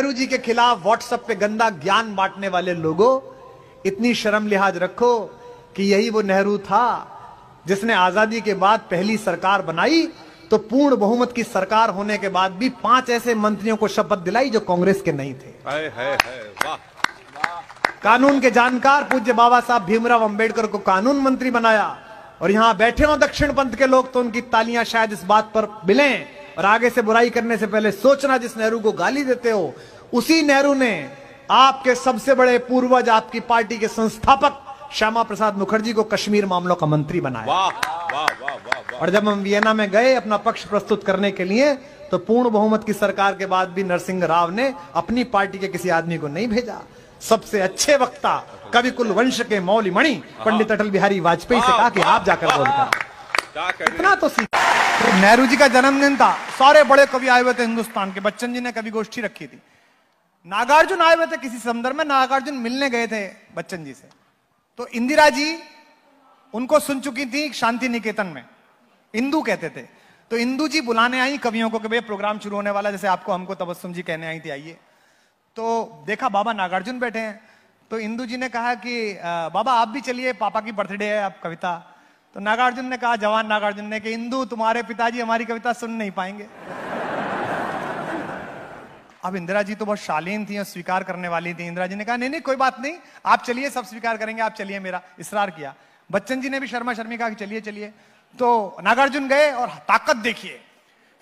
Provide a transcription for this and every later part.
नेहरू जी के खिलाफ व्हाट्सएप पे गंदा ज्ञान बांटने वाले लोगों, इतनी शर्म लिहाज रखो कि यही वो नेहरू था जिसने आजादी के बाद पहली सरकार बनाई तो पूर्ण बहुमत की सरकार होने के बाद भी 5 ऐसे मंत्रियों को शपथ दिलाई जो कांग्रेस के नहीं थे। वाह। कानून के जानकार पूज्य बाबा साहब भीमराव अंबेडकर को कानून मंत्री बनाया, और यहां बैठे हो दक्षिण पंथ के लोग तो उनकी तालियां शायद इस बात पर मिलें, और आगे से बुराई करने से पहले सोचना, जिस नेहरू को गाली देते हो उसी नेहरू ने आपके सबसे बड़े पूर्वज, आपकी पार्टी के संस्थापक श्यामा प्रसाद मुखर्जी को कश्मीर मामलों का मंत्री बनाया। वाह वाह वाह वाह। और जब हम वियना में गए अपना पक्ष प्रस्तुत करने के लिए तो पूर्ण बहुमत की सरकार के बाद भी नरसिंह राव ने अपनी पार्टी के किसी आदमी को नहीं भेजा। सबसे अच्छे वक्ता कवि कुल वंश के मौली मणि पंडित अटल बिहारी वाजपेयी से कहा कि आप जाकर बोलकर इतना तो सीख। नेहरू जी का जन्मदिन था, सारे बड़े कवि आए हुए थे हिंदुस्तान के। बच्चन जी ने कवि गोष्ठी रखी थी, नागार्जुन आए हुए थे किसी संदर्भ में, नागार्जुन मिलने गए थे बच्चन जी से, तो इंदिरा जी उनको सुन चुकी थी शांति निकेतन में, इंदू कहते थे, तो इंदू जी बुलाने आई कवियों को कि भैया प्रोग्राम शुरू होने वाला, जैसे आपको हमको तबस्सुम जी कहने आई थी आइए। तो देखा बाबा नागार्जुन बैठे हैं, तो इंदू जी ने कहा कि बाबा आप भी चलिए, पापा की बर्थडे है, आप कविता। तो नागार्जुन ने कहा, जवान नागार्जुन ने, कि इंदू तुम्हारे पिताजी हमारी कविता सुन नहीं पाएंगे। अब इंदिरा जी तो बहुत शालीन थी और स्वीकार करने वाली थी। इंदिरा जी ने कहा नहीं नहीं कोई बात नहीं, आप चलिए, सब स्वीकार करेंगे, आप चलिए, मेरा इसरार किया। बच्चन जी ने भी शर्मा शर्मी कहा कि चलिए चलिए। तो नागार्जुन गए और ताकत देखिए,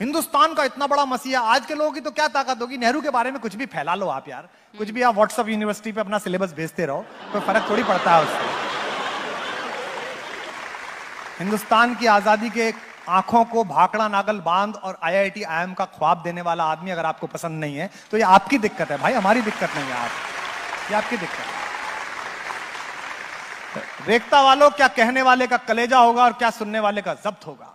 हिंदुस्तान का इतना बड़ा मसीहा, आज के लोगों की तो क्या ताकत होगी, नेहरू के बारे में कुछ भी फैला लो आप यार, कुछ भी आप व्हाट्सएप यूनिवर्सिटी पे अपना सिलेबस भेजते रहो, कोई फर्क थोड़ी पड़ता है उससे। हिंदुस्तान की आजादी के आंखों को भाखड़ा नागल बांध और IIT IIM का ख्वाब देने वाला आदमी अगर आपको पसंद नहीं है तो ये आपकी दिक्कत है भाई, हमारी दिक्कत नहीं है। ये आपकी दिक्कत है। रेखता वालों, क्या कहने वाले का कलेजा होगा और क्या सुनने वाले का जब्त होगा।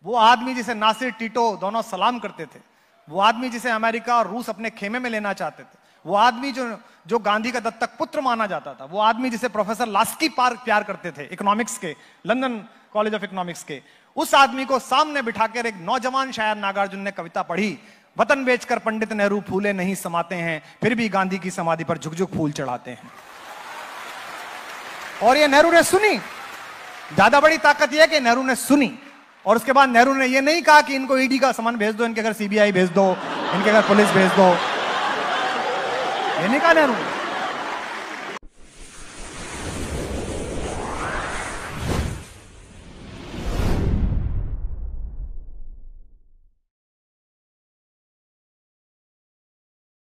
वो आदमी जिसे नासिर टीटो दोनों सलाम करते थे, वो आदमी जिसे अमेरिका और रूस अपने खेमे में लेना चाहते थे, वो आदमी जो गांधी का दत्तक पुत्र माना जाता था, वो आदमी जिसे प्रोफेसर लास्की प्यार करते थे, इकोनॉमिक्स के, लंदन कॉलेज ऑफ इकोनॉमिक्स के, उस आदमी को सामने बिठाकर एक नौजवान शायर नागार्जुन ने कविता पढ़ी, वतन बेचकर पंडित नेहरू फूले नहीं समाते हैं, फिर भी गांधी की समाधि पर झुक झुक फूल चढ़ाते हैं। और ये नेहरू ने सुनी। ज्यादा बड़ी ताकत यह है कि नेहरू ने सुनी, और उसके बाद नेहरू ने यह नहीं कहा कि इनको ईडी का सामान भेज दो, इनके घर CBI भेज दो, इनके घर पुलिस भेज दो, ये नहीं कहा नेहरू ने।